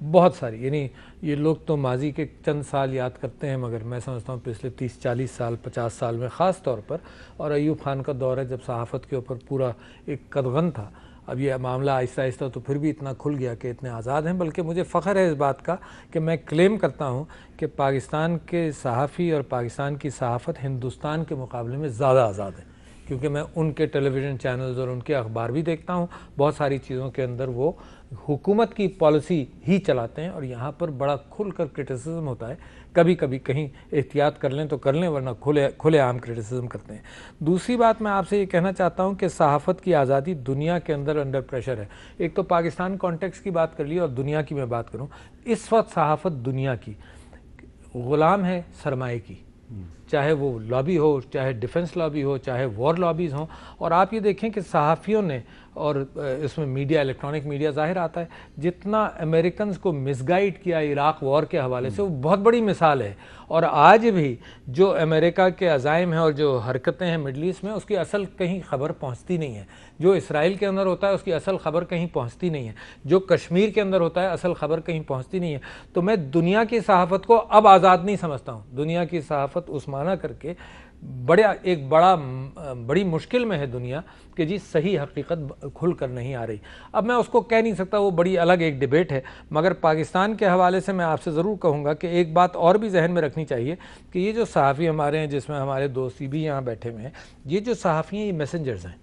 بہت ساری، یعنی یہ لوگ تو ماضی کے چند سال یاد کرتے ہیں، مگر میں سمجھتا ہوں پچھلے 30-40 سال 50 سال میں خاص طور پر، اور ایوب خان کا دور ہے جب صحافت کے اوپر پورا ایک قدغن تھا. اب یہ معاملہ آہستہ آہستہ تو پھر بھی اتنا کھل گیا کہ اتنے آزاد ہیں، بلکہ مجھے فخر ہے اس بات کا کہ میں کلیم کرتا ہوں کہ پاکستان کے صحافی اور پاکستان کی صحافت ہندوستان کے مقابلے میں زیادہ آزاد ہے، کیونکہ میں ان کے ٹیلی ویژن چینلز اور ان کے اخبار بھی دیکھتا ہوں. بہت ساری چیزوں کے اندر وہ حکومت کی پالیسی ہی چلاتے ہیں، اور یہاں پر بڑا کھل کر کرٹیسزم ہوتا ہے. کبھی کبھی کہیں احتیاط کر لیں تو کر لیں، ورنہ کھلے عام کرٹیسزم کرتے ہیں. دوسری بات میں آپ سے یہ کہنا چاہتا ہوں کہ صحافت کی آزادی دنیا کے اندر انڈر پریشر ہے. ایک تو پاکستان کانٹیکس کی بات کر لی اور دنیا کی میں بات کروں، اس وقت صحافت دنیا کی غلام ہے سرمایہ کی، چاہے وہ لابی ہو، چاہے ڈیفنس لابی ہو، چاہے وار لابیز ہوں. اور آپ یہ دیکھیں کہ صحافیوں نے، اور اس میں میڈیا، الیکٹرانک میڈیا ظاہر آتا ہے، جتنا امریکنز کو مس گائیڈ کیا عراق وار کے حوالے سے، وہ بہت بڑی مثال ہے. اور آج بھی جو امریکہ کے عزائم ہیں اور جو حرکتیں ہیں مڈل ایسٹ میں، اس کی اصل کہیں خبر پہنچتی نہیں ہے. جو اسرائیل کے اندر ہوتا ہے اس کی اصل خبر کہیں پہنچتی نہیں ہے. جو کشمیر کے اندر ہوتا ہے اصل خبر کہیں پہنچتی نہیں ہے. تو میں دنیا کی صحافت کو اب آزاد نہیں سمجھتا ہوں. دنیا کی صحافت اس معنی کر کے بڑی مشکل میں ہے دنیا کہ جی صحیح حقیقت کھل کر نہیں آ رہی. اب میں اس کو کہہ نہیں سکتا، وہ بڑی الگ ایک ڈیبیٹ ہے. مگر پاکستان کے حوالے سے میں آپ سے ضرور کہوں گا کہ ایک بات اور بھی ذہن میں رکھنی چاہیے کہ یہ جو صحافی ہمارے ہیں، جس میں ہمارے دوست بھی یہاں بیٹھے ہوئے ہیں، یہ جو صحافی ہیں یہ میسنجرز ہیں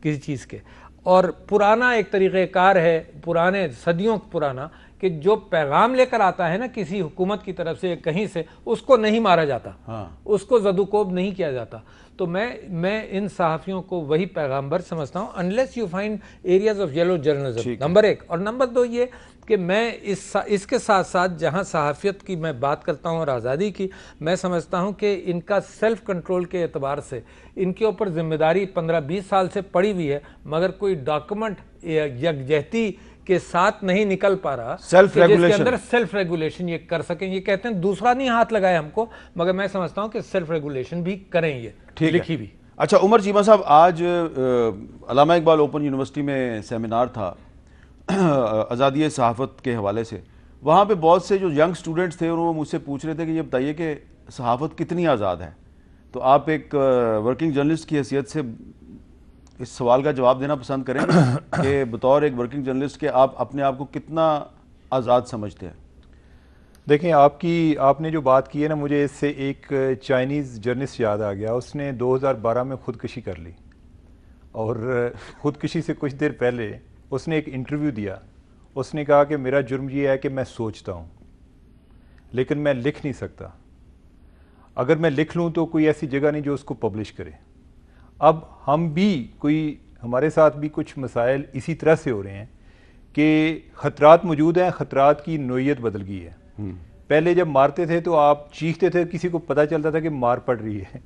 کسی چیز کے. اور پرانا ایک طریقہ کار ہے، پرانے صدیوں پرانا، کہ جو پیغام لے کر آتا ہے نا کسی حکومت کی طرف سے کہیں سے، اس کو نہیں مارا جاتا، اس کو زدوکوب نہیں کیا جاتا. تو میں ان صحافیوں کو وہی پیغامبر سمجھتا ہوں، unless you find areas of yellow journalism, number ایک. اور نمبر دو یہ کہ میں اس کے ساتھ ساتھ جہاں صحافیت کی میں بات کرتا ہوں اور آزادی کی، میں سمجھتا ہوں کہ ان کا سیلف کنٹرول کے اعتبار سے ان کے اوپر ذمہ داری 15-20 سال سے پڑی ہوئی ہے، مگر کوئی ڈاکومنٹ یکجہتی کے ساتھ نہیں نکل پا رہا سیلف جس کے ریگولیشن، اندر سیلف ریگولیشن یہ کر سکیں. یہ کہتے ہیں دوسرا نہیں ہاتھ لگائے ہم کو، مگر میں سمجھتا ہوں کہ سیلف ریگولیشن بھی کریں، یہ لکھی بھی. اچھا عمر چیمہ صاحب، آج علامہ اقبال اوپن یونیورسٹی میں سیمینار تھا آزادی صحافت کے حوالے سے. وہاں پہ بہت سے جو ینگ سٹوڈنٹس تھے وہ مجھ سے پوچھ رہے تھے کہ یہ بتائیے کہ صحافت کتنی آزاد ہے. تو آپ ایک ورکنگ جرنلسٹ کی حیثیت سے اس سوال کا جواب دینا پسند کریں کہ بطور ایک ورکنگ جرنلسٹ کے آپ اپنے آپ کو کتنا آزاد سمجھتے ہیں؟ دیکھیں، آپ نے جو بات کی ہے نا، مجھے اس سے ایک چائنیز جرنلسٹ یاد آ گیا. اس نے 2012 میں خودکشی کر لی، اور خودکشی سے کچھ دیر پہلے اس نے ایک انٹرویو دیا. اس نے کہا کہ میرا جرم یہ ہے کہ میں سوچتا ہوں لیکن میں لکھ نہیں سکتا. اگر میں لکھ لوں تو کوئی ایسی جگہ نہیں جو اس کو پبلش کرے. اب ہم بھی ہمارے ساتھ بھی کچھ مسائل اسی طرح سے ہو رہے ہیں کہ خطرات موجود ہیں. خطرات کی نوعیت بدل گئی ہے. پہلے جب مارتے تھے تو آپ چیختے تھے، کسی کو پتہ چلتا تھا کہ مار پڑ رہی ہے.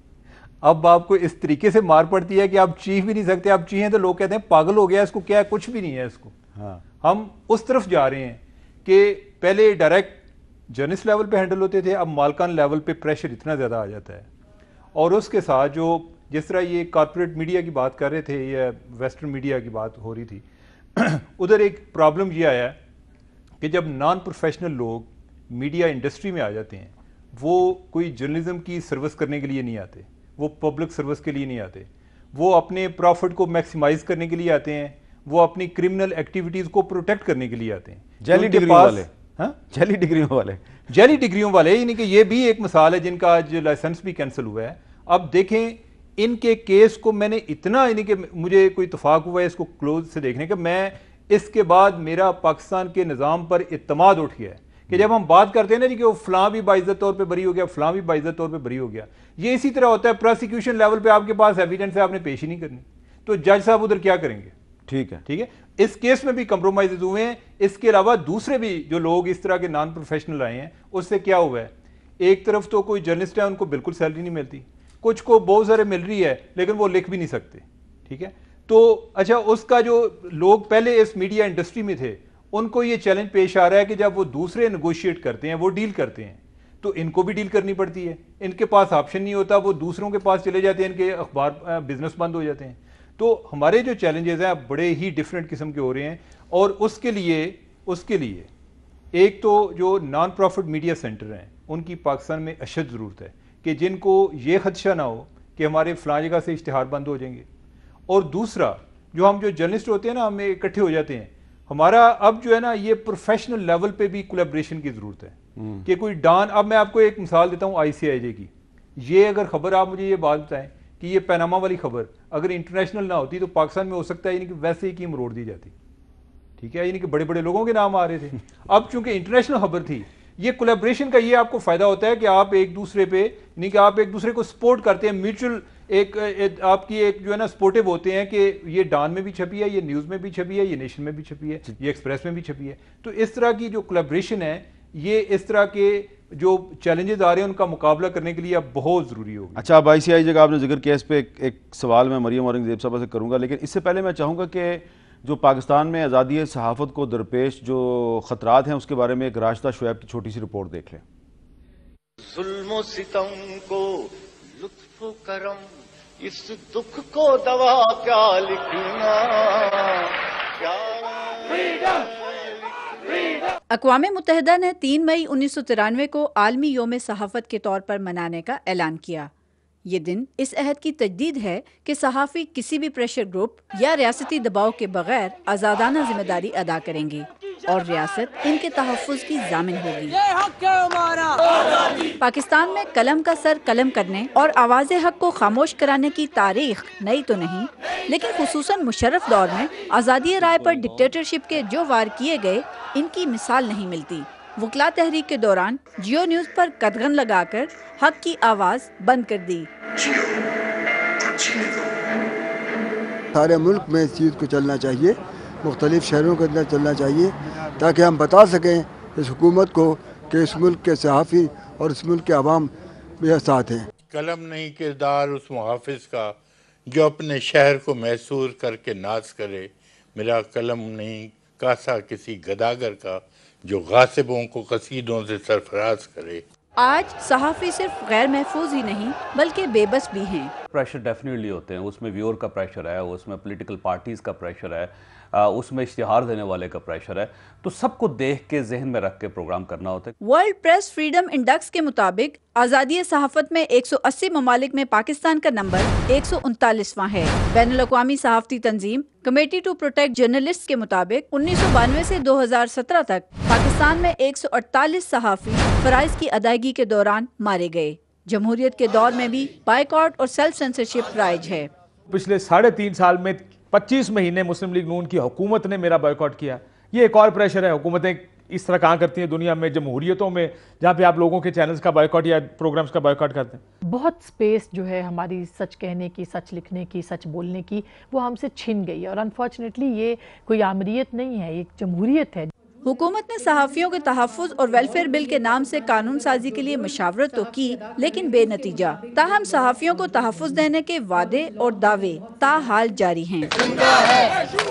اب آپ کو اس طریقے سے مار پڑتی ہے کہ آپ چیخ بھی نہیں سکتے. آپ چیخیں تو لوگ کہتے ہیں پاگل ہو گیا، اس کو کیا ہے، کچھ بھی نہیں ہے اس کو. ہم اس طرف جا رہے ہیں کہ پہلے ڈائریکٹ جرنلسٹ لیول پہ ہینڈل ہوتے تھے، اب مالکان لیول پہ پریشر اتنا زیادہ آ جاتا ہے. اور اس کے ساتھ جس طرح یہ کارپوریٹ میڈیا کی بات کر رہے تھے یا ویسٹرن میڈیا کی بات ہو رہی تھی، ادھر ایک پرابلم یہ آیا ہے کہ جب نان پروفیشنل لوگ میڈیا انڈسٹری میں آ جاتے ہیں، وہ کوئی جرنلزم کی سروس کرنے کے لیے نہیں آتے، وہ پبلک سروس کے لیے نہیں آتے، وہ اپنے پروفٹ کو میکسیمائز کرنے کے لیے آتے ہیں، وہ اپنی کرمنل ایکٹیویٹیز کو پروٹیکٹ کرنے کے لیے آتے ہیں. جیلی ڈگریوں والے یعنی کہ یہ بھی ایک مثال ہے جن کا آج لائسنس بھی کینسل ہوا ہے. اب دیکھیں ان کے کیس کو میں نے اتنا، یعنی کہ مجھے کوئی اتفاق ہوا ہے اس کو کلوز سے دیکھنے کا، میں اس کے بعد میرا پاکستان کے نظام پر اعتماد اٹھ گیا ہے کہ جب ہم بات کرتے ہیں نا جی کہ وہ فلاں بھی باعزت طور پہ بری ہو گیا، فلاں بھی باعزت طور پہ بری ہو گیا، یہ اسی طرح ہوتا ہے. پروسیکیوشن لیول پہ آپ کے پاس ایویڈنس ہے، آپ نے پیش ہی نہیں کرنی، تو جج صاحب ادھر کیا کریں گے؟ ٹھیک ہے. اس کیس میں بھی کمپرومائز ہوئے ہیں. اس کے علاوہ دوسرے بھی جو لوگ اس طرح کے نان پروفیشنل آئے ہیں، اس سے کیا ہوا ہے؟ ایک طرف تو کوئی جرنلسٹ ہے ان کو بالکل سیلری نہیں ملتی، کچھ کو بہت سارے مل رہی ہے لیکن وہ لکھ بھی نہیں سکتے. ٹھیک ہے. تو اچھا، اس کا جو لوگ پہلے اس میڈیا انڈسٹری میں تھے ان کو یہ چیلنج پیش آ رہا ہے کہ جب وہ دوسرے نیگوشیٹ کرتے ہیں، وہ ڈیل کرتے ہیں، تو ان کو بھی ڈیل کرنی پڑتی ہے. ان کے پاس آپشن نہیں ہوتا، وہ دوسروں کے پاس چلے جاتے ہیں، ان کے اخبار بزنس بند ہو جاتے ہیں. تو ہمارے جو چیلنجز ہیں بڑے ہی ڈیفرنٹ قسم کے ہو رہے ہیں. اور اس کے لیے ایک تو جو نان پروفٹ میڈیا سینٹر ہیں ان کی پاکستان میں اشد ضرورت ہے کہ جن کو یہ خدشہ نہ ہو کہ ہمارے فلاں جگہ سے اشتہار بند ہو جائیں گے. اور دوسرا ہم جو جرنلسٹ ہوتے ہیں نا، ہم اکٹھے ہو جاتے ہیں، ہمارا اب جو ہے نا یہ پروفیشنل لیول پہ بھی کولیبریشن کی ضرورت ہے کہ کوئی ڈان. اب میں آپ کو ایک مثال دیتا ہوں ICIJ کی. یہ اگر خبر آپ مجھے یہ بات بتائیں کہ یہ پیناما والی خبر اگر انٹرنیشنل نہ ہوتی تو پاکستان میں ہو سکتا ہے یعنی کہ ویسے ہی قیم روڑ دی جاتی. ٹھیک ہے، یعنی کہ بڑے بڑے لوگوں کے نام آ رہے تھے. اب چونکہ انٹرنیشنل خبر تھی، یہ کولیبریشن کا یہ آپ کو فائدہ ہوتا ہے کہ آپ ایک دوسرے پہ یعنی کہ آپ ایک دوسرے کو سپورٹ کرتے ہیں. میوچل ایک آپ کی ایک جو ہے نا سپورٹیو ہوتے ہیں کہ یہ ڈان میں بھی چھپی ہے، یہ نیوز میں بھی چھپی ہے، یہ نیشن میں بھی چھپی ہے، یہ ایکسپریس میں بھی چھپی ہے. تو اس طرح کی جو کولیبریشن ہے یہ اس طرح کے جو چیلنجز آ رہے ہیں ان کا مقابلہ کرنے کے لیے اب بہت ضروری ہوگی. اچھا، اب ICIJ کا آپ نے ذکر کیا، اس پہ ایک سوال میں مریم اورنگزیب صاحبہ سے کروں گا، لیکن اس سے پہلے میں چاہوں گا کہ جو پاکستان میں آزادی صحافت کو درپیش جو خطرات ہیں اس کے بارے میں ایک راشدہ شعیب کی چھوٹی سی رپورٹ دیکھ لیں. ظلم و ستم کو لطف و کرم، اس دکھ کو دوا کیا لکھنا، اقوام متحدہ نے 3 مئی 1993 کو عالمی یوم صحافت کے طور پر منانے کا اعلان کیا. یہ دن اس عہد کی تجدید ہے کہ صحافی کسی بھی پریشر گروپ یا ریاستی دباؤ کے بغیر آزادانہ ذمہ داری ادا کریں گے اور ریاست ان کے تحفظ کی ضامن ہوگی. پاکستان میں قلم کا سر قلم کرنے اور آواز حق کو خاموش کرانے کی تاریخ نئی تو نہیں، لیکن خصوصاً مشرف دور میں آزادی رائے پر ڈکٹیٹرشپ کے جو وار کیے گئے ان کی مثال نہیں ملتی. وکلا تحریک کے دوران جیو نیوز پر قدغن لگا کر حق کی آواز بند کر دی. سارے ملک میں اس چیز کو چلنا چاہیے، مختلف شہروں کے اندر چلنا چاہیے تاکہ ہم بتا سکیں اس حکومت کو کہ اس ملک کے صحافی اور اس ملک کے عوام میرے ساتھ ہیں. قلم نہیں کردار اس محافظ کا جو اپنے شہر کو محصور کر کے ناز کرے، میرا قلم نہیں کاسا کسی گداگر کا جو غاصبوں کو قصیدوں سے سرفراز کرے. آج صحافی صرف غیر محفوظ ہی نہیں بلکہ بے بس بھی ہیں. پریشر ڈیفینیٹلی ہوتے ہیں، اس میں ویور کا پریشر ہے، اس میں پولیٹیکل پارٹیز کا پریشر ہے، اس میں اشتہار دینے والے کا پریشر ہے، تو سب کو دیکھ کے ذہن میں رکھ کے پروگرام کرنا ہوتا ہے. ورلڈ پریس فریڈم انڈیکس کے مطابق آزادی صحافت میں 180 ممالک میں پاکستان کا نمبر 139واں ہے. بین الاقوامی صحافتی تنظیم کمیٹی ٹو پروٹیکٹ جرنلسٹ کے مطابق 1992 سے 2017 تک پاکستان میں 148 صحافی فرائض کی ادائیگی کے دوران مارے گئے. جمہوریت کے دور میں بھی بائیکاٹ اور سیلف سینسرشپ رائج ہے. پچھلے 3.5 سال میں 25 مہینے مسلم لیگ نون کی حکومت نے میرا بائیکاٹ کیا. یہ ایک اور پریشر ہے. حکومتیں اس طرح کہاں کرتی ہیں دنیا میں جمہوریتوں میں جہاں پہ آپ لوگوں کے چینلز کا بائیکاٹ یا پروگرامز کا بائیکاٹ کرتے ہیں. بہت سپیس جو ہے ہماری سچ کہنے کی، سچ لکھنے کی، سچ بولنے کی وہ ہم سے چھن گئی ہے، اور انفارچونیٹلی یہ کوئی آمریت نہیں ہے، یہ جمہوریت ہے. حکومت نے صحافیوں کے تحفظ اور ویلفیئر بل کے نام سے قانون سازی کے لیے مشاورت تو کی لیکن بے نتیجہ. تاہم صحافیوں کو تحفظ دینے کے وعدے اور دعوے تاحال جاری ہیں.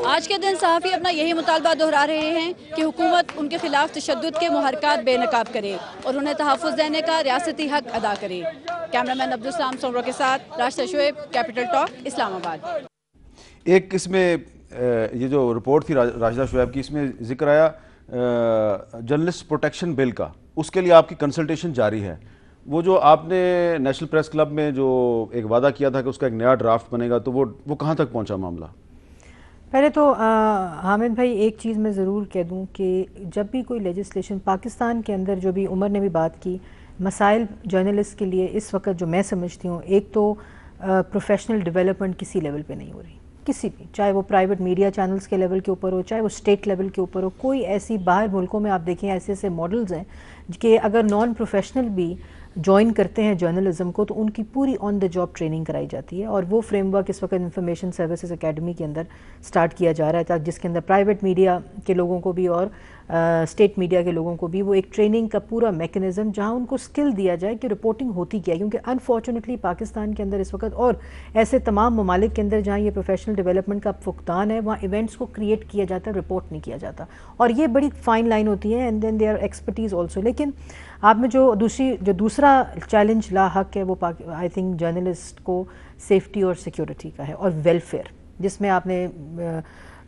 آج کے دن صحافی اپنا یہی مطالبہ دہرا رہے ہیں کہ حکومت ان کے خلاف تشدد کے محرکات بے نقاب کرے اور انہیں تحفظ دینے کا ریاستی حق ادا کرے. کیمرامین عبدالسلام سومرو کے ساتھ راشدہ شعیب، کیپٹل ٹاک، اسلام آباد. ایک اس میں یہ جو رپورٹ تھی راشدہ شعیب کی، اس میں ذکر آیا جرنلسٹ پروٹیکشن بل کا، اس کے لیے آپ کی کنسلٹیشن جاری ہے. وہ جو آپ نے نیشنل پریس کلب میں جو ایک وعدہ کیا تھا کہ اس کا ایک نیا ڈرافٹ بنے گا، تو وہ کہاں تک پہنچا معاملہ؟ پہلے تو حامد بھائی ایک چیز میں ضرور کہہ دوں کہ جب بھی کوئی لیجسلیشن پاکستان کے اندر، جو بھی عمر نے بھی بات کی، مسائل جرنلسٹ کے لیے اس وقت جو میں سمجھتی ہوں، ایک تو پروفیشنل ڈیولپمنٹ کسی لیول پہ نہیں ہو رہی، کسی بھی، چاہے وہ پرائیویٹ میڈیا چینلز کے لیول کے اوپر ہو، چاہے وہ اسٹیٹ لیول کے اوپر ہو. کوئی ایسی باہر ملکوں میں آپ دیکھیں ایسے ماڈلز ہیں کہ اگر نان پروفیشنل بھی جوائن کرتے ہیں جرنلزم کو تو ان کی پوری آن دا جاب ٹریننگ کرائی جاتی ہے. اور وہ فریم ورک اس وقت انفارمیشن سروسز اکیڈمی کے اندر سٹارٹ کیا جا رہا ہے، جس کے اندر پرائیویٹ میڈیا کے لوگوں کو بھی اور اسٹیٹ میڈیا کے لوگوں کو بھی وہ ایک ٹریننگ کا پورا میکنزم، جہاں ان کو سکل دیا جائے کہ رپورٹنگ ہوتی کیا ہے. کیونکہ انفارچونیٹلی پاکستان کے اندر اس وقت اور ایسے تمام ممالک کے اندر جہاں یہ پروفیشنل ڈیولپمنٹ کا فقدان ہے، وہاں ایونٹس کو کریٹ کیا جاتا ہے، رپورٹ نہیں کیا جاتا. اور یہ بڑی فائن لائن ہوتی ہے، and then they are expertise also. لیکن آپ میں جو دوسرا چیلنج لاحق ہے وہ آئی تھنک جرنلسٹ کو سیفٹی اور سیکیورٹی کا ہے اور ویلفیئر، جس میں آپ نے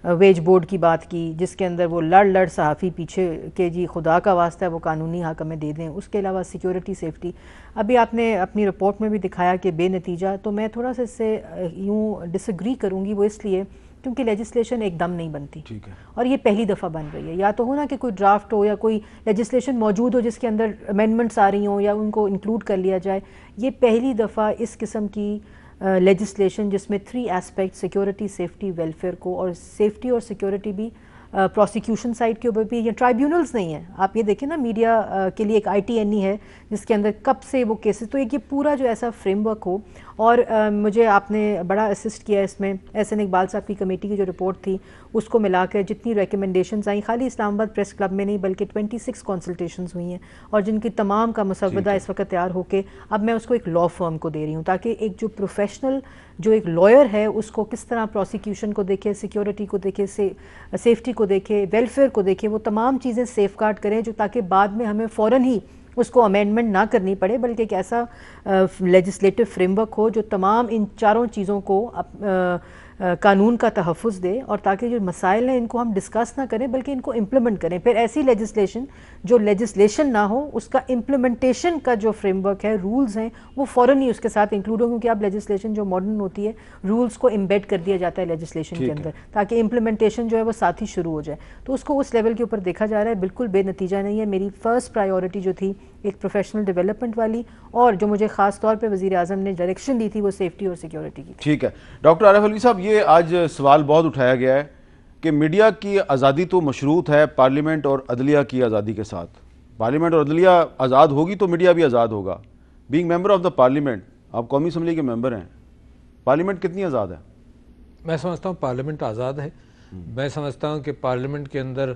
ویج بورڈ کی بات کی جس کے اندر وہ لڑ صحافی پیچھے کہ جی خدا کا واسطہ ہے وہ قانونی حق ہمیں دے دیں. اس کے علاوہ سیکیورٹی سیفٹی ابھی آپ نے اپنی رپورٹ میں بھی دکھایا کہ بے نتیجہ. تو میں تھوڑا سا اس سے یوں ڈس ایگری کروں گی, وہ اس لیے کیونکہ لیجسلیشن ایک دم نہیں بنتی اور یہ پہلی دفعہ بن رہی ہے. یا تو ہو نا کہ کوئی ڈرافٹ ہو یا کوئی لیجسلیشن موجود ہو جس کے اندر امینڈمنٹس آ رہی ہوں یا ان کو انکلوڈ کر لیا جائے. یہ پہلی دفعہ اس قسم کی لیجسلیشن جس میں 3 ایسپیکٹ سیکیورٹی, سیفٹی, ویلفیئر کو, اور سیفٹی اور سیکیورٹی بھی پروسیکیوشن سائٹ کے اوپر بھی, یہ ٹرائیبیونلز نہیں ہیں. آپ یہ دیکھیں نا میڈیا کے لیے ایک ITNE ہے جس کے اندر کب سے وہ کیسز, تو ایک یہ پورا جو ایسا فریم ورک ہو. اور مجھے آپ نے بڑا اسسٹ کیا اس میں, SN اقبال صاحب کی کمیٹی کی جو رپورٹ تھی اس کو ملا کر جتنی ریکمنڈیشنز آئیں, خالی اسلام آباد پریس کلب میں نہیں بلکہ 26 کنسلٹیشنز ہوئی ہیں, اور جن کی تمام کا مسودہ اس وقت تیار ہو کے اب میں اس کو ایک لا فرم کو دے رہی ہوں تاکہ ایک جو پروفیشنل جو ایک لائر ہے اس کو کس طرح پروسیکیوشن کو دیکھے, سیکیورٹی کو دیکھے, سیفٹی کو دیکھے, ویلفیئر کو دیکھے, وہ تمام چیزیں سیف گارڈ کریں جو تاکہ بعد میں ہمیں فوراً ہی اس کو امینڈمنٹ نہ کرنی پڑے بلکہ ایک ایسا لیجسلیٹو فریم ورک ہو جو تمام ان چاروں چیزوں کو قانون کا تحفظ دے, اور تاکہ جو مسائل ہیں ان کو ہم ڈسکس نہ کریں بلکہ ان کو امپلیمنٹ کریں. پھر ایسی لیجسلیشن جو لیجسلیشن نہ ہو, اس کا امپلیمنٹیشن کا جو فریم ورک ہے, رولز ہیں, وہ فوراً ہی اس کے ساتھ انکلوڈ ہو, کیونکہ اب لیجسلیشن جو ماڈرن ہوتی ہے رولز کو امبیڈ کر دیا جاتا ہے لیجسلیشن کے اندر تاکہ امپلیمنٹیشن جو ہے وہ ساتھ ہی شروع ہو جائے. تو اس کو اس لیول کے اوپر دیکھا جا رہا ہے, بالکل بے نتیجہ نہیں ہے. میری فرسٹ پرائیورٹی جو تھی ایک پروفیشنل ڈیولپمنٹ والی, اور جو مجھے خاص طور پہ وزیر اعظم نے ڈائریکشن دی تھی وہ سیفٹی اور سیکیورٹی کی. ٹھیک ہے ڈاکٹر عارف علوی صاحب, یہ آج سوال بہت اٹھایا گیا ہے کہ میڈیا کی آزادی تو مشروط ہے پارلیمنٹ اور عدلیہ کی آزادی کے ساتھ. پارلیمنٹ اور عدلیہ آزاد ہوگی تو میڈیا بھی آزاد ہوگا. Being member of the parliament, آپ قومی اسمبلی کے ممبر ہیں, پارلیمنٹ کتنی آزاد ہے؟ میں سمجھتا ہوں پارلیمنٹ آزاد ہے. میں سمجھتا ہوں کہ پارلیمنٹ کے اندر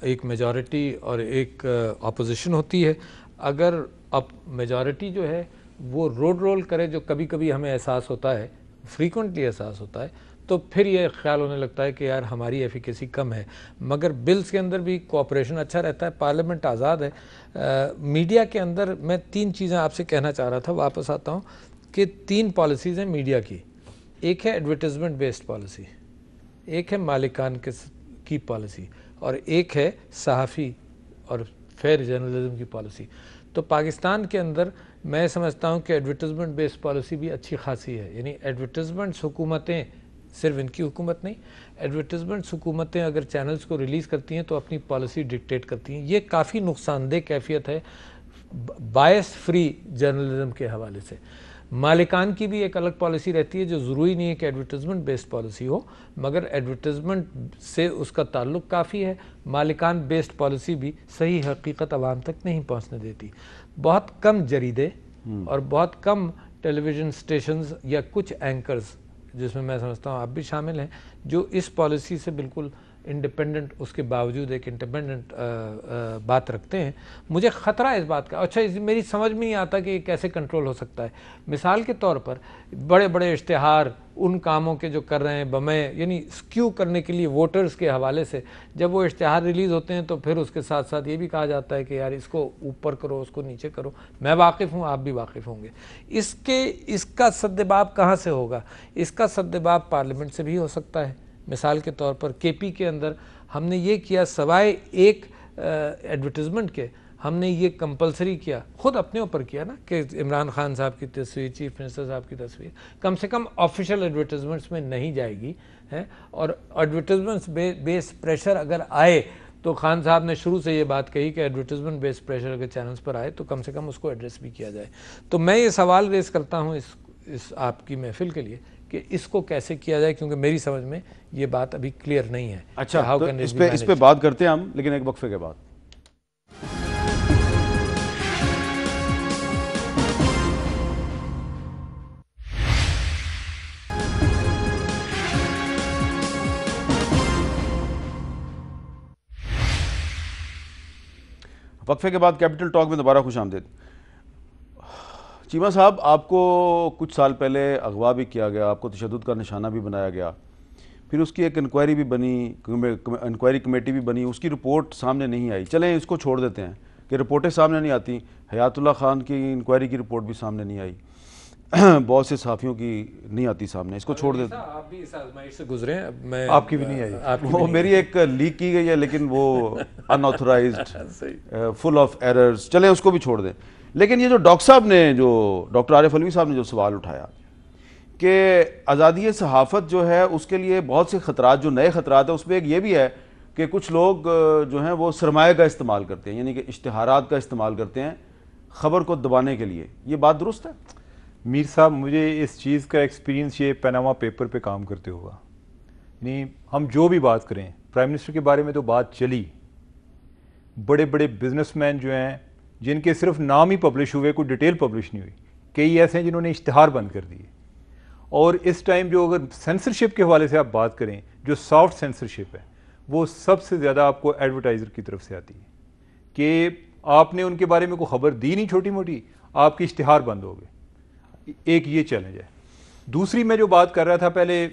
ایک میجورٹی اور ایک اپوزیشن ہوتی ہے. اگر اب میجورٹی جو ہے وہ رول کرے, جو کبھی کبھی ہمیں احساس ہوتا ہے, فریکوینٹلی احساس ہوتا ہے, تو پھر یہ خیال ہونے لگتا ہے کہ یار ہماری ایفیکیسی کم ہے. مگر بلز کے اندر بھی کوآپریشن اچھا رہتا ہے, پارلیمنٹ آزاد ہے. میڈیا کے اندر میں 3 چیزیں آپ سے کہنا چاہ رہا تھا, واپس آتا ہوں کہ 3 پالیسیز ہیں میڈیا کی. ایک ہے ایڈورٹیزمنٹ بیسڈ پالیسی, ایک ہے مالکان کی پالیسی, اور ایک ہے صحافی اور فیئر جرنلزم کی پالیسی. تو پاکستان کے اندر میں سمجھتا ہوں کہ ایڈورٹیزمنٹ بیسڈ پالیسی بھی اچھی خاصی ہے. یعنی ایڈورٹیزمنٹ حکومتیں, صرف ان کی حکومت نہیں, ایڈورٹیزمنٹ حکومتیں اگر چینلز کو ریلیز کرتی ہیں تو اپنی پالیسی ڈکٹیٹ کرتی ہیں. یہ کافی نقصان دہ کیفیت ہے بائس فری جرنلزم کے حوالے سے. مالکان کی بھی ایک الگ پالیسی رہتی ہے جو ضروری نہیں ہے کہ ایڈورٹیزمنٹ بیسڈ پالیسی ہو, مگر ایڈورٹیزمنٹ سے اس کا تعلق کافی ہے. مالکان بیسڈ پالیسی بھی صحیح حقیقت عوام تک نہیں پہنچنے دیتی. بہت کم جریدے اور بہت کم ٹیلی ویژن سٹیشنز یا کچھ اینکرز, جس میں میں سمجھتا ہوں آپ بھی شامل ہیں, جو اس پالیسی سے بالکل انڈیپینڈنٹ, اس کے باوجود ایک انڈیپینڈنٹ بات رکھتے ہیں. مجھے خطرہ اس بات کا, اچھا میری سمجھ میں نہیں آتا کہ یہ کیسے کنٹرول ہو سکتا ہے. مثال کے طور پر بڑے بڑے اشتہار ان کاموں کے جو کر رہے ہیں بمیں, یعنی سکیو کرنے کے لیے ووٹرز کے حوالے سے, جب وہ اشتہار ریلیز ہوتے ہیں تو پھر اس کے ساتھ ساتھ یہ بھی کہا جاتا ہے کہ یار اس کو اوپر کرو, اس کو نیچے کرو. میں واقف ہوں, آپ بھی واقف ہوں گے. اس کا سدباب کہاں سے ہوگا؟ اس کا سدباب پارلیمنٹ سے بھی ہو سکتا ہے. مثال کے طور پر KP کے اندر ہم نے یہ کیا, سوائے ایک ایڈورٹیزمنٹ کے, ہم نے یہ کمپلسری کیا, خود اپنے اوپر کیا نا, کہ عمران خان صاحب کی تصویر, چیف منسٹر صاحب کی تصویر کم سے کم آفیشیل ایڈورٹیزمنٹس میں نہیں جائے گی. اور ایڈورٹیزمنٹس بیس پریشر اگر آئے تو خان صاحب نے شروع سے یہ بات کہی کہ ایڈورٹیزمنٹ بیس پریشر اگر چینلز پر آئے تو کم سے کم اس کو ایڈریس بھی کیا جائے. تو میں یہ سوال ریز کرتا ہوں اس آپ کی محفل کے لیے کہ اس کو کیسے کیا جائے, کیونکہ میری سمجھ میں یہ بات ابھی کلیئر نہیں ہے. اچھا, تو اس پہ بات کرتے ہیں ہم, لیکن ایک وقفے کے بعد. وقفے کے بعد کیپٹل ٹاک میں دوبارہ خوش آمدید. چیمہ صاحب, آپ کو کچھ سال پہلے اغوا بھی کیا گیا, آپ کو تشدد کا نشانہ بھی بنایا گیا, پھر اس کی ایک انکوائری بھی بنی, انکوائری کمیٹی بھی بنی, اس کی رپورٹ سامنے نہیں آئی. چلیں اس کو چھوڑ دیتے ہیں کہ رپورٹیں سامنے نہیں آتی, حیات اللہ خان کی انکوائری کی رپورٹ بھی سامنے نہیں آئی. بہت سے صحافیوں کی نہیں آتی سامنے, اس کو چھوڑ دیتے. آپ بھی اس آزمائش سے گزرے ہیں, میں آپ کی بھی نہیں آئی. وہ میری ایک لیک کی گئی ہے لیکن وہ ان آتھورائزڈ فل آف ایررز, چلیں اس کو بھی چھوڑ دیں. لیکن یہ جو ڈاکٹر صاحب نے, جو ڈاکٹر عارف علوی صاحب نے جو سوال اٹھایا کہ آزادی صحافت جو ہے اس کے لیے بہت سے خطرات, جو نئے خطرات ہیں, اس میں ایک یہ بھی ہے کہ کچھ لوگ جو ہیں وہ سرمایہ کا استعمال کرتے ہیں, یعنی کہ اشتہارات کا استعمال کرتے ہیں خبر کو دبانے کے لیے. یہ بات درست ہے؟ میر صاحب, مجھے اس چیز کا ایکسپیرینس یہ پیناما پیپر پہ کام کرتے ہوا. یعنی ہم جو بھی بات کریں, پرائم منسٹر کے بارے میں تو بات چلی, بڑے بڑے بزنس مین جو ہیں جن کے صرف نام ہی پبلش ہوئے, کوئی ڈیٹیل پبلش نہیں ہوئی, کئی ایسے ہیں جنہوں نے اشتہار بند کر دیے. اور اس ٹائم جو اگر سینسرشپ کے حوالے سے آپ بات کریں, جو سافٹ سینسرشپ ہے وہ سب سے زیادہ آپ کو ایڈورٹائزر کی طرف سے آتی ہے کہ آپ نے ان کے بارے میں کوئی خبر دی نہیں چھوٹی موٹی, آپ کی اشتہار بند ہو گئے. ایک یہ چیلنج ہے. دوسری میں جو بات کر رہا تھا پہلے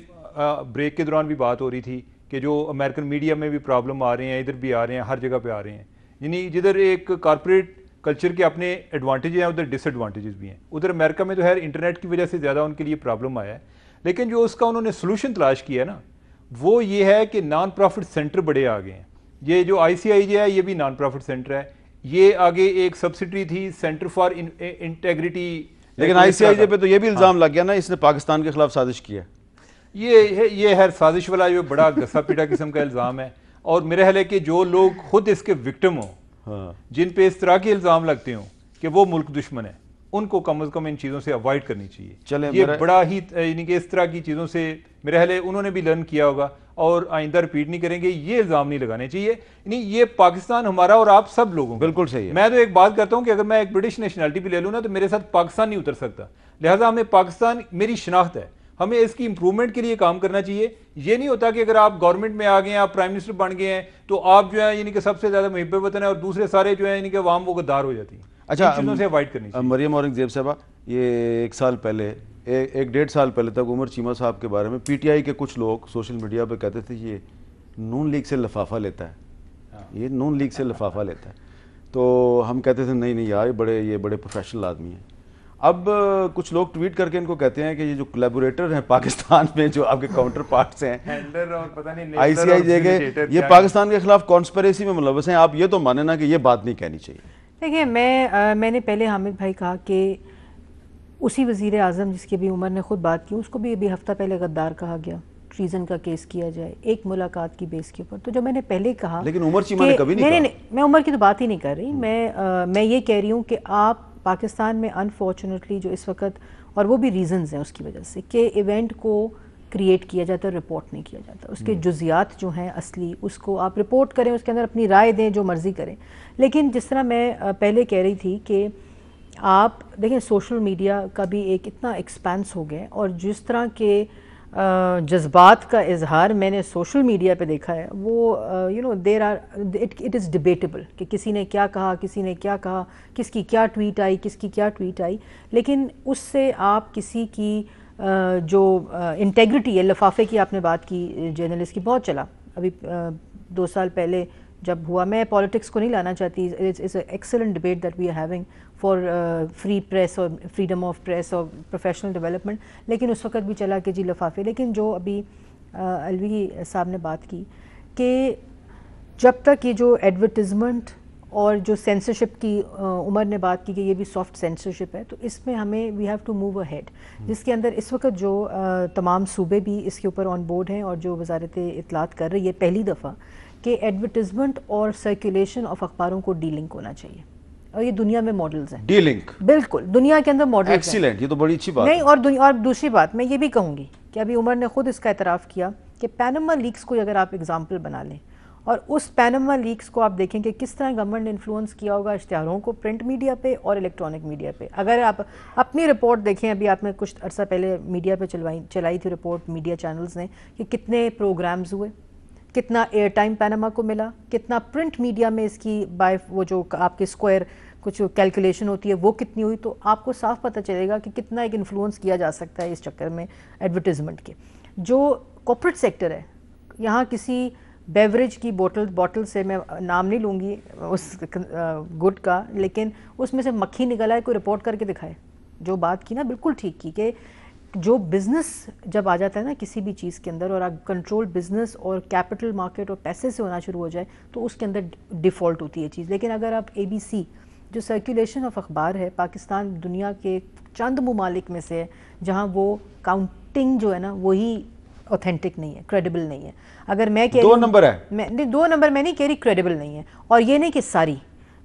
بریک کے دوران بھی بات ہو رہی تھی کہ جو امریکن میڈیا میں بھی پرابلم آ رہے ہیں, ادھر بھی آ رہے ہیں, ہر جگہ پہ آ رہے ہیں. یعنی جدھر ایک کارپوریٹ کلچر کے اپنے ایڈوانٹیج ہیں ادھر ڈس ایڈوانٹیجز بھی ہیں. ادھر امریکہ میں تو خیر انٹرنیٹ کی وجہ سے زیادہ ان کے لیے پرابلم آیا ہے, لیکن جو اس کا انہوں نے سلوشن تلاش کیا ہے نا, وہ یہ ہے کہ نان پروفٹ سینٹر بڑے آ گئے ہیں. یہ جو آئی سی آئی جے ہے یہ بھی نان پروفٹ سینٹر ہے. یہ آگے ایک سبسڈری تھی سینٹر فار انٹیگریٹی, لیکن آئی سی آئی جے پہ تو یہ بھی الزام لگ گیا نا اس نے پاکستان کے خلاف سازش کی ہے. یہ ہے سازش والا جو بڑا گسا پیٹا قسم کا الزام ہے. اور میرا خیال ہے کہ جو لوگ خود اس کے وکٹم ہوں, جن پہ اس طرح کے الزام لگتے ہوں کہ وہ ملک دشمن ہے, ان کو کم از کم ان چیزوں سے اوائڈ کرنی چاہیے. یہ بڑا ہی یعنی کہ اس طرح کی چیزوں سے میرا خیال ہے انہوں نے بھی لرن کیا ہوگا اور آئندہ ریپیٹ نہیں کریں گے. یہ الزام نہیں لگانے چاہیے. یعنی یہ پاکستان ہمارا اور آپ سب لوگوں, بالکل صحیح ہے. میں تو ایک بات کرتا ہوں کہ اگر میں ایک برٹش نیشنلٹی بھی لے لوں نا تو میرے ساتھ پاکستان نہیں اتر سکتا. لہٰذا ہمیں پاکستان میری شناخت ہے, ہمیں اس کی امپرومنٹ کے لیے کام کرنا چاہیے. یہ نہیں ہوتا کہ اگر آپ گورنمنٹ میں آ گئے ہیں, آپ پرائم منسٹر بن گئے ہیں تو آپ جو ہے یعنی کہ سب سے زیادہ محب وطن ہے اور دوسرے سارے جو ہے یعنی کہ عوام وہ غدار ہو جاتی ہیں. اچھا, چیزوں سے اوائڈ کرنی چاہیے. مریم اورنگزیب صاحبہ, یہ ایک سال پہلے, ایک ڈیڑھ سال پہلے تک عمر چیمہ صاحب کے بارے میں پی ٹی آئی کے کچھ لوگ سوشل میڈیا پہ کہتے تھے یہ نون لیگ سے لفافہ لیتا ہے, یہ نون لیگ سے لفافہ لیتا ہے. تو ہم کہتے تھے نہیں یار یہ بڑے پروفیشنل آدمی ہیں. اب کچھ لوگ ٹویٹ کر کے ان کو کہتے ہیں کہ یہ جو کولیبوریٹر ہیں پاکستان میں, جو آپ کے کاؤنٹر پارٹس ہیں آئی سی آئی جے کے, یہ پاکستان کے خلاف کانسپریسی میں ملوث ہیں. آپ یہ تو مانیں نا کہ یہ بات نہیں کہنی چاہیے. دیکھیں, میں نے پہلے حامد بھائی کہا کہ اسی وزیر اعظم جس کی بھی عمر نے خود بات کی, اس کو بھی ابھی ہفتہ پہلے غدار کہا گیا, ٹریزن کا کیس کیا جائے ایک ملاقات کی بیس کے اوپر. تو جو میں نے پہلے کہا, لیکن عمر چیمہ نے کبھی نہیں کہا. نہیں, میں عمر کی تو بات ہی نہیں کر رہی. میں یہ کہہ رہی ہوں کہ آپ پاکستان میں انفارچونیٹلی جو اس وقت, اور وہ بھی ریزنز ہیں اس کی وجہ سے, کہ ایونٹ کو کریٹ کیا جاتا ہے, رپورٹ نہیں کیا جاتا. اس کے جزیات جو ہیں اصلی, اس کو آپ رپورٹ کریں, اس کے اندر اپنی رائے دیں, جو مرضی کریں. لیکن جس طرح میں پہلے کہہ رہی تھی کہ آپ دیکھیں سوشل میڈیا کا بھی ایک اتنا ایکسپانس ہو گیا, اور جس طرح کے جذبات کا اظہار میں نے سوشل میڈیا پہ دیکھا ہے, وہ اٹ از ڈبیٹیبل کہ کسی نے کیا کہا, کسی نے کیا کہا, کس کی کیا ٹویٹ آئی, کس کی کیا ٹویٹ آئی. لیکن اس سے آپ کسی کی جو انٹیگریٹی ہے, لفافے کی آپ نے بات کی, جرنلسٹ کی بہت چلا ابھی 2 سال پہلے جب ہوا. میں پالیٹکس کو نہیں لانا چاہتی, it's an excellent debate that we are having for free press اور فریڈم آف پریس اور پروفیشنل ڈیولپمنٹ. لیکن اس وقت بھی چلا کہ جی لفافے. لیکن جو ابھی علوی صاحب نے بات کی کہ جب تک یہ جو ایڈورٹیزمنٹ اور جو سینسرشپ کی عمر نے بات کی کہ یہ بھی سافٹ سینسرشپ ہے, تو اس میں ہمیں we have to move ahead, جس کے اندر اس وقت جو تمام صوبے بھی اس کے اوپر آن بورڈ ہیں, اور جو وزارت اطلاعات کر رہی ہے پہلی دفعہ کہ ایڈورٹیزمنٹ اور سرکولیشن آف اخباروں کو ڈی لنک ہونا چاہیے. اور یہ دنیا میں ماڈلز ہیں, ڈی لنک بالکل دنیا کے اندر ماڈلز ہیں. ایکسیلنٹ, یہ تو بڑی اچھی بات ہے. نہیں, اور دوسری بات میں یہ بھی کہوں گی کہ ابھی عمر نے خود اس کا اعتراف کیا کہ پیناما لیکس کو اگر آپ اگزامپل بنا لیں, اور اس پیناما لیکس کو آپ دیکھیں کہ کس طرح گورنمنٹ نے انفلوئنس کیا ہوگا اشتہاروں کو پرنٹ میڈیا پہ اور الیکٹرانک میڈیا پہ. اگر آپ اپنی رپورٹ دیکھیں, ابھی آپ نے کچھ عرصہ پہلے میڈیا پہ چلائی تھی رپورٹ میڈیا چینلز نے, کہ کتنے پروگرامز ہوئے, کتنا ایئر ٹائم پیناما کو ملا, کتنا پرنٹ میڈیا میں اس کی بائی وہ جو آپ کے اسکوائر کچھ کیلکولیشن ہوتی ہے وہ کتنی ہوئی. تو آپ کو صاف پتہ چلے گا کہ کتنا ایک انفلوئنس کیا جا سکتا ہے اس چکر میں ایڈورٹیزمنٹ کے. جو کارپوریٹ سیکٹر ہے, یہاں کسی بیوریج کی بوٹل سے, میں نام نہیں لوں گی اس گڈ کا, لیکن اس میں سے مکھی نکلا ہے, کوئی رپورٹ کر کے دکھائے, جو بات کی نا بالکل ٹھیک کی کہ جو بزنس جب آ جاتا ہے نا کسی بھی چیز کے اندر اور آپ کنٹرول بزنس اور کیپٹل مارکیٹ اور پیسے سے ہونا شروع ہو جائے تو اس کے اندر ڈیفالٹ ہوتی ہے چیز. لیکن اگر آپ ABC جو سرکولیشن آف اخبار ہے پاکستان دنیا کے چند ممالک میں سے ہے جہاں وہ کاؤنٹنگ جو ہے نا وہی اوتھینٹک نہیں ہے, کریڈیبل نہیں ہے. اگر میں کہہ 2 نمبر ہے, 2 نمبر میں نہیں کہہ رہی, کریڈیبل نہیں ہے. اور یہ نہیں کہ ساری,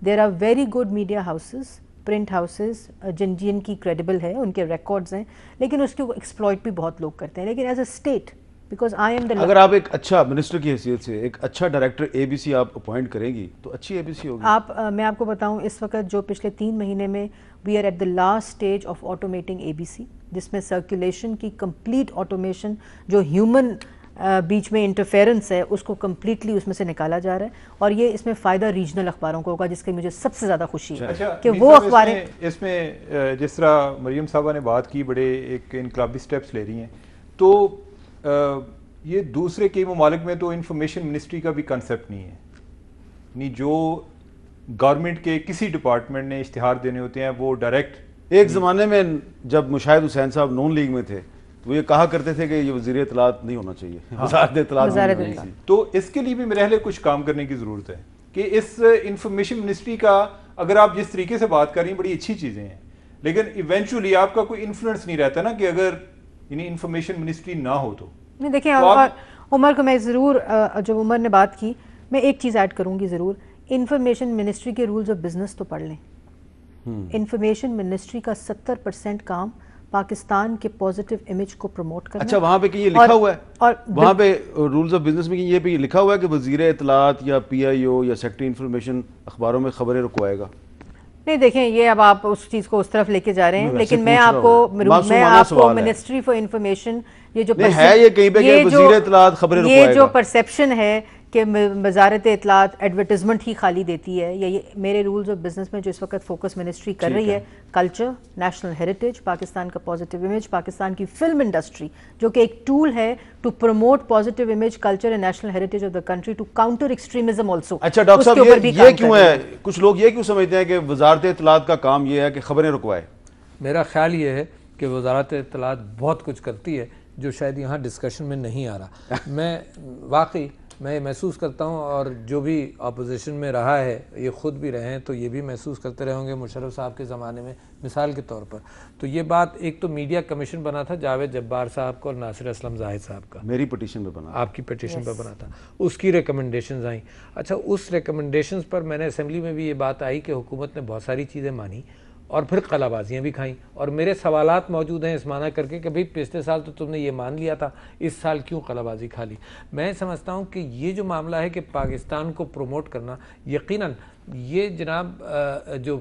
there are very good media houses, print houses جن کی کریڈیبل ہے, ان کے ریکارڈز ہیں, لیکن اس کو ایکسپلائٹ بھی بہت لوگ کرتے ہیں. لیکن as a state because I am the, اگر آپ ایک اچھا منسٹر کی حیثیت سے ایک اچھا ڈائریکٹر ABC آپ اپوائنٹ کریں گی تو اچھی ABC ہوگی. میں آپ کو بتاؤں اس وقت جو پچھلے 3 مہینے میں we are at the last stage of automating ABC, جس میں سرکولیشن کی کمپلیٹ آٹومیشن جو ہیومن بیچ میں انٹرفیرنس ہے اس کو کمپلیٹلی اس میں سے نکالا جا رہا ہے. اور یہ اس میں فائدہ ریجنل اخباروں کو ہوگا جس کی مجھے سب سے زیادہ خوشی ہے کہ وہ اخباریں اس میں جس طرح مریم صاحبہ نے بات کی بڑے ایک انقلابی سٹیپس لے رہی ہیں, تو یہ دوسرے کئی ممالک میں تو انفارمیشن منسٹری کا بھی کنسیپٹ نہیں ہے. یعنی جو گورنمنٹ کے کسی ڈپارٹمنٹ نے اشتہار دینے ہوتے ہیں وہ ڈائریکٹ, ایک زمانے میں جب مشاہد حسین صاحب نون لیگ میں تھے تو یہ کہا کرتے تھے کہ یہ وزیر اطلاعات نہیں ہونا چاہیے, وزارت اطلاعات. تو اس کے لیے بھی میرے خیال کچھ کام کرنے کی ضرورت ہے کہ اس انفارمیشن منسٹری کا, اگر آپ جس طریقے سے بات کر رہی ہیں بڑی اچھی چیزیں ہیں, لیکن ایونچولی آپ کا کوئی انفلوئنس نہیں رہتا نا کہ اگر یعنی انفارمیشن منسٹری نہ ہو تو. نہیں دیکھیں, عمر کو میں ضرور, جب عمر نے بات کی میں ایک چیز ایڈ کروں گی ضرور, انفارمیشن منسٹری کے رولز آف بزنس تو پڑھ لیں. انفارمیشن منسٹری کا 70% کام پاکستان کے پازیٹو امیج کو پروموٹ کرنا. اچھا, وہاں پہ کہ یہ لکھا ہوا ہے, اور وہاں پہ رولز آف بزنس میں یہ بھی لکھا ہوا ہے کہ وزیر اطلاعات یا PIO یا سیکرٹری انفارمیشن اخباروں میں خبریں رکوائے گا؟ نہیں دیکھیں, یہ اب آپ اس چیز کو اس طرف لے کے جا رہے ہیں, لیکن میں آپ کو منسٹری فار انفارمیشن یہ جو ہے یہ کہیں پہ کہ وزیر اطلاعات خبریں رکوائے گا, یہ جو پرسیپشن ہے کہ وزارت اطلاعات ایڈورٹیزمنٹ ہی خالی دیتی ہے, یہ میرے رولز آف بزنس میں جو اس وقت فوکس منسٹری کر رہی ہے, کلچر, نیشنل ہیریٹیج, پاکستان کا پازیٹیو امیج, پاکستان کی فلم انڈسٹری جو کہ ایک ٹول ہے to promote positive image, culture and national heritage of the country, to counter extremism also. اچھا ڈاکٹر صاحب, یہ کیوں ہے, کچھ لوگ یہ کیوں سمجھتے ہیں کہ وزارت اطلاعات کا کام یہ ہے کہ خبریں رکوائے؟ میرا خیال یہ ہے کہ وزارت اطلاعات بہت کچھ کرتی ہے جو شاید یہاں ڈسکشن میں نہیں آ رہا. میں واقعی میں محسوس کرتا ہوں, اور جو بھی اپوزیشن میں رہا ہے یہ خود بھی رہے ہیں تو یہ بھی محسوس کرتے رہے ہوں گے مشرف صاحب کے زمانے میں مثال کے طور پر. تو یہ بات, ایک تو میڈیا کمیشن بنا تھا جاوید جبار صاحب کو اور ناصر اسلم زاہد صاحب کا, میری پٹیشن پہ بنا, آپ کی پٹیشن پہ بنا تھا, اس کی ریکمنڈیشنز آئیں. اچھا, اس ریکمنڈیشنز پر میں نے اسمبلی میں بھی یہ بات آئی کہ حکومت نے بہت ساری چیزیں مانی اور پھر قلع بازیاں بھی کھائیں, اور میرے سوالات موجود ہیں اس معنی کر کے کہ بھئی پچھلے سال تو تم نے یہ مان لیا تھا, اس سال کیوں قلع بازی کھا لی. میں سمجھتا ہوں کہ یہ جو معاملہ ہے کہ پاکستان کو پروموٹ کرنا, یقیناً یہ جناب جو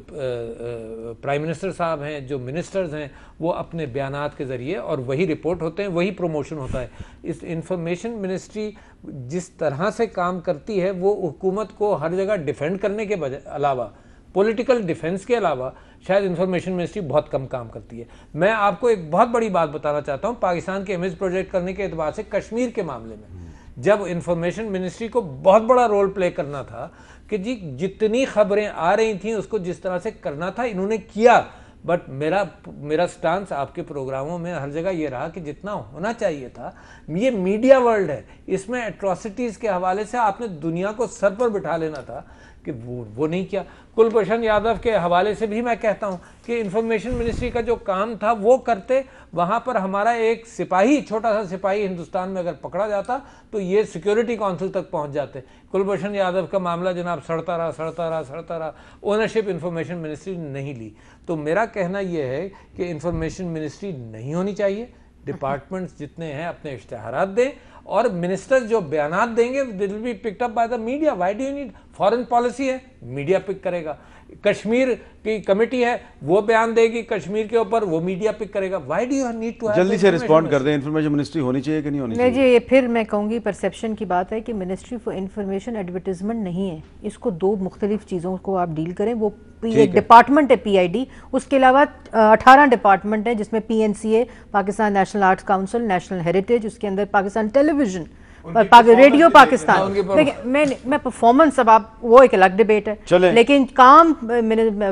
پرائم منسٹر صاحب ہیں, جو منسٹرز ہیں, وہ اپنے بیانات کے ذریعے اور وہی رپورٹ ہوتے ہیں, وہی پروموشن ہوتا ہے. اس انفارمیشن منسٹری جس طرح سے کام کرتی ہے وہ حکومت کو ہر جگہ ڈیفینڈ کرنے کے علاوہ, پولیٹیکل ڈیفنس کے علاوہ شاید انفارمیشن منسٹری بہت کم کام کرتی ہے. میں آپ کو ایک بہت بڑی بات بتانا چاہتا ہوں, پاکستان کے امیج پروجیکٹ کرنے کے اعتبار سے کشمیر کے معاملے میں جب انفارمیشن منسٹری کو بہت بڑا رول پلے کرنا تھا کہ جی جتنی خبریں آ رہی تھیں اس کو جس طرح سے کرنا تھا انہوں نے کیا, بٹ میرا سٹانس آپ کے پروگراموں میں ہر جگہ یہ رہا کہ جتنا ہونا چاہیے تھا, یہ میڈیا ورلڈ ہے, اس میں ایٹراسٹیز کے حوالے سے آپ نے دنیا کو سر پر بٹھا لینا تھا کہ وہ نہیں کیا. کلبھوشن یادو کے حوالے سے بھی میں کہتا ہوں کہ انفارمیشن منسٹری کا جو کام تھا وہ کرتے, وہاں پر ہمارا ایک سپاہی, چھوٹا سا سپاہی ہندوستان میں اگر پکڑا جاتا تو یہ سیکیورٹی کونسل تک پہنچ جاتے. کلبھوشن یادو کا معاملہ جناب سڑتا رہا, اونرشپ انفارمیشن منسٹری نے نہیں لی. تو میرا کہنا یہ ہے کہ انفارمیشن منسٹری نہیں ہونی چاہیے, ڈپارٹمنٹس جتنے ہیں اپنے اشتہارات دیں, اور منسٹر جو بیانات دیں گے they will be picked up by the media. Why do you need foreign policy ہے, میڈیا پک کرے گا. کشمیر کی کمیٹی ہے وہ بیان دے گی کشمیر کے اوپر, وہ میڈیا پک کرے گا. Why do you need to جلدی سے رسپونڈ کر دیں, انفارمیشن منسٹری ہونی چاہیے کہ نہیں ہونی چاہیے؟ جی یہ پھر میں کہوں گی پرسیپشن کی بات ہے کہ منسٹری فار انفارمیشن ایڈورٹیزمنٹ نہیں ہے, اس کو 2 مختلف چیزوں کو آپ ڈیل کریں. وہ ایک ڈپارٹمنٹ ہے PID, اس کے علاوہ 18 ڈپارٹمنٹ ہیں جس میں PNCA Pakistan National Arts Council, National Heritage, اس کے اندر Pakistan television, radio Pakistan. میں پرفارمنس اب آپ وہ ایک الگ ڈبیٹ ہے, لیکن کام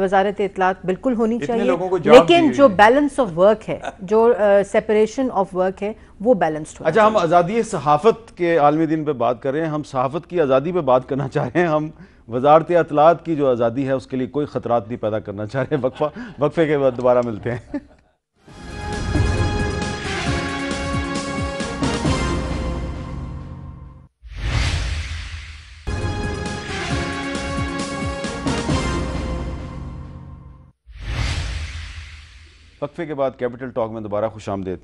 وزارت اطلاعات بالکل ہونی چاہیے, لیکن جو بیلنس آف ورک ہے, جو سیپریشن آف ورک ہے, وہ بیلنسڈ ہو. اچھا, ہم آزادی صحافت کے عالمی دن پہ بات کر رہے ہیں, ہم صحافت کی آزادی پہ بات کرنا چاہ رہے ہیں. ہم وزارت اطلاعات کی جو آزادی ہے اس کے لیے کوئی خطرات نہیں پیدا کرنا چاہ رہے ہیں. وقفے کے بعد دوبارہ ملتے ہیں. وقفے کے بعد کیپٹل ٹاک میں دوبارہ خوش آمدید.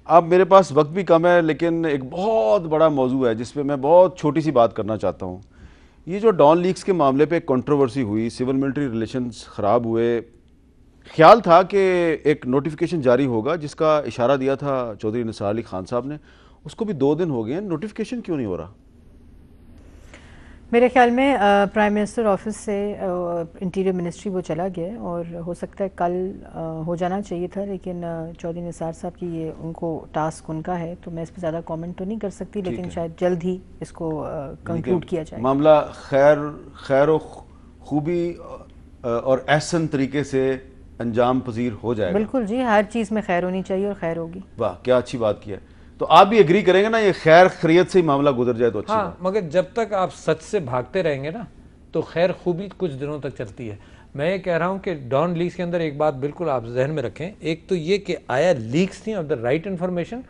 اب میرے پاس وقت بھی کم ہے, لیکن ایک بہت بڑا موضوع ہے جس پہ میں بہت چھوٹی سی بات کرنا چاہتا ہوں. یہ جو ڈان لیکس کے معاملے پہ کنٹروورسی ہوئی, سول ملٹری ریلیشنز خراب ہوئے, خیال تھا کہ ایک نوٹیفیکیشن جاری ہوگا جس کا اشارہ دیا تھا چودھری نثار علی خان صاحب نے. اس کو بھی 2 دن ہو گئے ہیں, نوٹیفیکیشن کیوں نہیں ہو رہا؟ میرے خیال میں پرائم منسٹر آفس سے انٹیریئر منسٹری وہ چلا گیا ہے, اور ہو سکتا ہے کل ہو جانا چاہیے تھا, لیکن چودھری نثار صاحب کی یہ ان کو ٹاسک ان کا ہے, تو میں اس پہ زیادہ کامنٹ تو نہیں کر سکتی, لیکن شاید جلد ہی اس کو کنکلوڈ کیا جائے. معاملہ خیر و خوبی اور احسن طریقے سے انجام پذیر ہو جائے گا. بالکل جی, ہر چیز میں خیر ہونی چاہیے اور خیر ہوگی. واہ, کیا اچھی بات کی ہے. تو آپ بھی ایگری کریں گے نا, یہ خیر خیریت سے ہی معاملہ گزر جائے تو اچھی بات. مگر جب تک آپ سچ سے بھاگتے رہیں گے نا تو خیر خوبی کچھ دنوں تک چلتی ہے. میں یہ کہہ رہا ہوں کہ ڈان لیکس کے اندر ایک بات بالکل آپ ذہن میں رکھیں, ایک تو یہ کہ آیا لیکس تھی آف دا رائٹ انفارمیشن,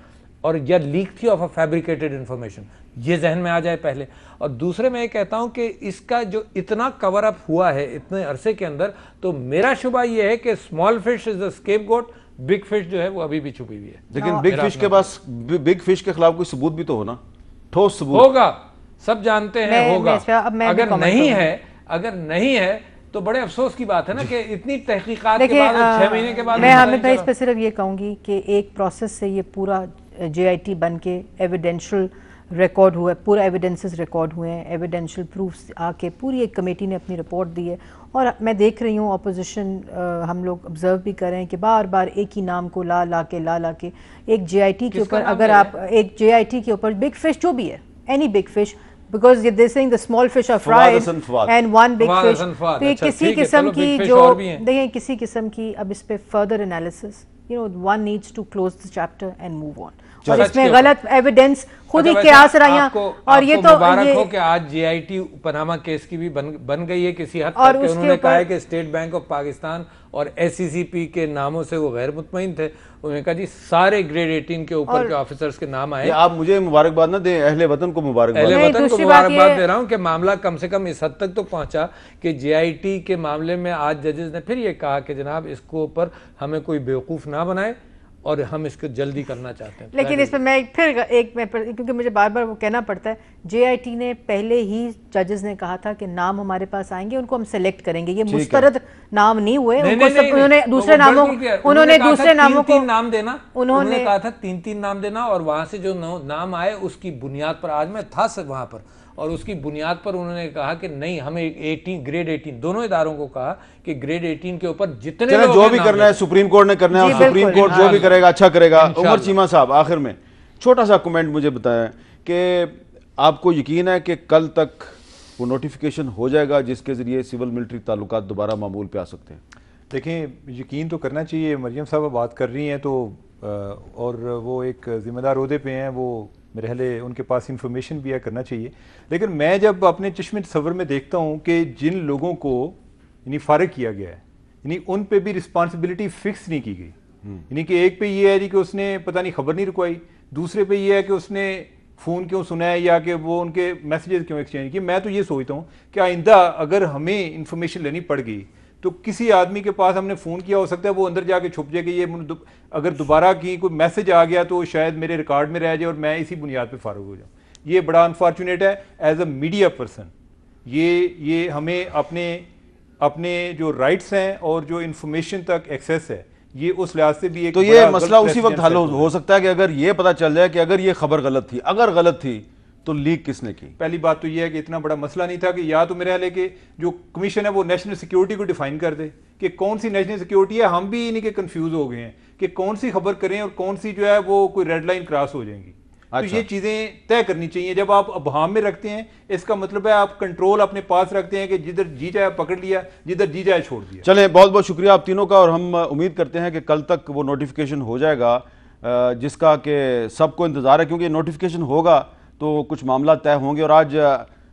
اور یا لیک تھی آف اے فیبریکیٹڈ انفارمیشن, یہ ذہن میں آ جائے پہلے. اور دوسرے میں یہ کہتا ہوں کہ اس کا جو اتنا کور اپ ہوا ہے اتنے عرصے کے اندر, تو میرا شبہ یہ ہے کہ اسمال فش از دا اسکیپ گوٹ, بگ فش جو ہے وہ ابھی بھی چھپی ہوئی ہے. لیکن بگ فش کے پاس, بگ فش کے خلاف کوئی ثبوت بھی تو ہونا, ٹھوس ثبوت ہوگا, سب جانتے ہیں ہوگا. اگر نہیں ہے تو بڑے افسوس کی بات ہے نا کہ اتنی تحقیقات کے بعد 6 مہینے کے بعد. میں حامد بھائی اس پہ صرف یہ کہوں گی کہ ایک پروسیس سے یہ پورا JIT بن کے ایویڈینشل ریکارڈ ہوا ہے, پورا ایویڈنسز ریکارڈ ہوئے ہیں, ایویڈینشل پروفس آ کے پوری ایک کمیٹی نے اپنی رپورٹ دی ہے. اور میں دیکھ رہی ہوں اپوزیشن, ہم لوگ آبزرو بھی کر رہے ہیں کہ بار بار ایک ہی نام کو لا کے ایک JIT کے اوپر, اگر آپ ایک JIT کے اوپر بگ فش جو بھی ہے, any big fish, because they're saying the small fish are fried and one big fish, تو یہ کسی قسم کی جو دیکھیں کسی قسم کی اب اس پہ further analysis, one needs to close the chapter and move on. اور اس میں غلط ایویڈنس خود ہی قیاس رائیاں, اور یہ تو مبارک ہو کہ آج JIT پاناما کیس کی بھی بن گئی ہے کسی حد تک, کہ انہوں نے کہا ہے کہ اسٹیٹ بینک آف پاکستان اور SCCP کے ناموں سے وہ غیر مطمئن تھے. انہوں نے کہا جی سارے گریڈ 18 کے اوپر کے آفیسرز کے نام آئے. آپ مجھے مبارکباد نہ دیں, اہل وطن کو مبارکباد. اہل وطن کو مبارکباد دے رہا ہوں کہ معاملہ کم سے کم اس حد تک تو پہنچا کہ JIT کے معاملے میں آج ججز نے پھر یہ کہا کہ جناب اس کو اوپر ہمیں کوئی بیوقوف نہ بنائے, اور ہم اس کو جلدی کرنا چاہتے ہیں. لیکن اس میں پھر کیونکہ مجھے بار بار وہ کہنا پڑتا ہے, JIT نے پہلے ہی ججز نے کہا تھا کہ نام ہمارے پاس آئیں گے, ان کو ہم سلیکٹ کریں گے. یہ مسترد نام نہیں ہوئے, انہوں نے دوسرے ناموں کو نام دینا, انہوں نے کہا تھا 3 نام دینا, اور وہاں سے جو نام آئے اس کی بنیاد پر, آج میں تھا وہاں پر, اور اس کی بنیاد پر انہوں نے کہا کہ نہیں, ہمیں گریڈ 18 دونوں اداروں کو کہا کہ گریڈ 18 کے اوپر جتنے لوگ جو بھی کرنا ہے سپریم کورٹ نے کرنا ہے, اور سپریم کورٹ جو بھی کرے گا اچھا کرے گا. عمر چیمہ صاحب, آخر میں چھوٹا سا کمنٹ مجھے بتائیں کہ آپ کو یقین ہے کہ کل تک وہ نوٹیفیکیشن ہو جائے گا جس کے ذریعے سول ملٹری تعلقات دوبارہ معمول پہ آ سکتے ہیں؟ دیکھیں, یقین تو کرنا چاہیے. مریم صاحبہ بات کر رہی ہیں تو, اور وہ ایک ذمہ دار عہدے پہ ہیں, وہ میرے حالے ان کے پاس انفارمیشن بھی ہے, کرنا چاہیے. لیکن میں جب اپنے چشم تصور میں دیکھتا ہوں کہ جن لوگوں کو یعنی فارغ کیا گیا ہے, یعنی ان پہ بھی رسپانسبلٹی فکس نہیں کی گئی. یعنی کہ ایک پہ یہ ہے کہ اس نے پتہ نہیں خبر نہیں رکوائی, دوسرے پہ یہ ہے کہ اس نے فون کیوں سنا ہے, یا کہ وہ ان کے میسیجز کیوں ایکسچینج کی. میں تو یہ سوچتا ہوں کہ آئندہ اگر ہمیں انفارمیشن لینی پڑ گئی تو کسی آدمی کے پاس ہم نے فون کیا, ہو سکتا ہے وہ اندر جا کے چھپ جائے کہ یہ اگر دوبارہ کی کوئی میسج آ گیا تو شاید میرے ریکارڈ میں رہ جائے اور میں اسی بنیاد پہ فارغ ہو جاؤں. یہ بڑا انفارچونیٹ ہے ایز اے میڈیا پرسن. یہ ہمیں اپنے جو رائٹس ہیں اور جو انفارمیشن تک ایکسیس ہے, یہ اس لحاظ سے بھی ایک, تو یہ مسئلہ اسی وقت حل ہو سکتا ہے کہ اگر یہ پتہ چل جائے کہ اگر یہ خبر غلط تھی, اگر غلط تھی تو لیک کس نے کی. پہلی بات تو یہ ہے کہ اتنا بڑا مسئلہ نہیں تھا کہ یا تو میرے حال ہے کہ جو کمیشن ہے وہ نیشنل سیکیورٹی کو ڈیفائن کر دے کہ کون سی نیشنل سیکیورٹی ہے. ہم بھی نہیں کہ کنفیوز ہو گئے ہیں کہ کون سی خبر کریں اور کون سی جو ہے وہ کوئی ریڈ لائن کراس ہو جائیں گی. تو یہ چیزیں طے کرنی چاہیے. جب آپ ابہام میں رکھتے ہیں اس کا مطلب ہے آپ کنٹرول اپنے پاس رکھتے ہیں کہ جدھر جی جائے پکڑ لیا, جدھر جی جائے چھوڑ دیا. چلیں, بہت بہت شکریہ آپ تینوں کا, اور ہم امید کرتے ہیں کہ کل تک وہ نوٹیفیکیشن ہو جائے گا جس کا کہ سب کو انتظار ہے, کیونکہ نوٹیفیکیشن ہوگا تو کچھ معاملات طے ہوں گے. اور آج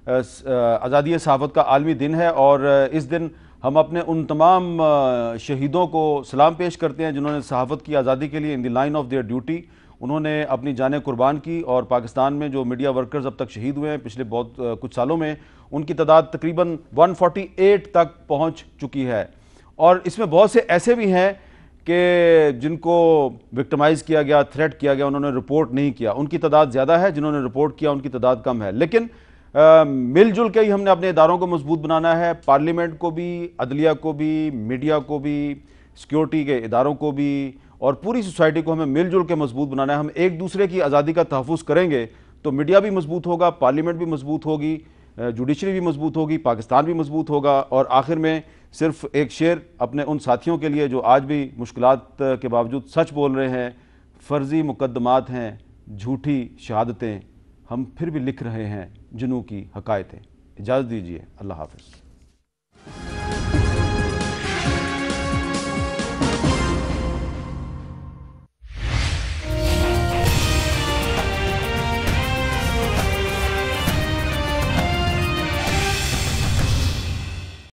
آزادی صحافت کا عالمی دن ہے, اور اس دن ہم اپنے ان تمام شہیدوں کو سلام پیش کرتے ہیں جنہوں نے صحافت کی آزادی کے لیے ان دی لائن آف دیئر ڈیوٹی انہوں نے اپنی جانیں قربان کی. اور پاکستان میں جو میڈیا ورکرز اب تک شہید ہوئے ہیں پچھلے بہت کچھ سالوں میں, ان کی تعداد تقریباً 148 تک پہنچ چکی ہے. اور اس میں بہت سے ایسے بھی ہیں کہ جن کو وکٹمائز کیا گیا, تھریٹ کیا گیا, انہوں نے رپورٹ نہیں کیا. ان کی تعداد زیادہ ہے, جنہوں نے رپورٹ کیا ان کی تعداد کم ہے. لیکن مل جل کے ہی ہم نے اپنے اداروں کو مضبوط بنانا ہے, پارلیمنٹ کو بھی, عدلیہ کو بھی, میڈیا کو بھی, سیکیورٹی کے اداروں کو بھی, اور پوری سوسائٹی کو ہمیں مل جل کے مضبوط بنانا ہے. ہم ایک دوسرے کی آزادی کا تحفظ کریں گے تو میڈیا بھی مضبوط ہوگا, پارلیمنٹ بھی مضبوط ہوگی, جوڈیشری بھی مضبوط ہوگی, پاکستان بھی مضبوط ہوگا. اور آخر میں صرف ایک شعر اپنے ان ساتھیوں کے لیے جو آج بھی مشکلات کے باوجود سچ بول رہے ہیں. فرضی مقدمات ہیں, جھوٹی شہادتیں, ہم پھر بھی لکھ رہے ہیں جنوں کی حقائقیں. اجازت دیجیے, اللہ حافظ.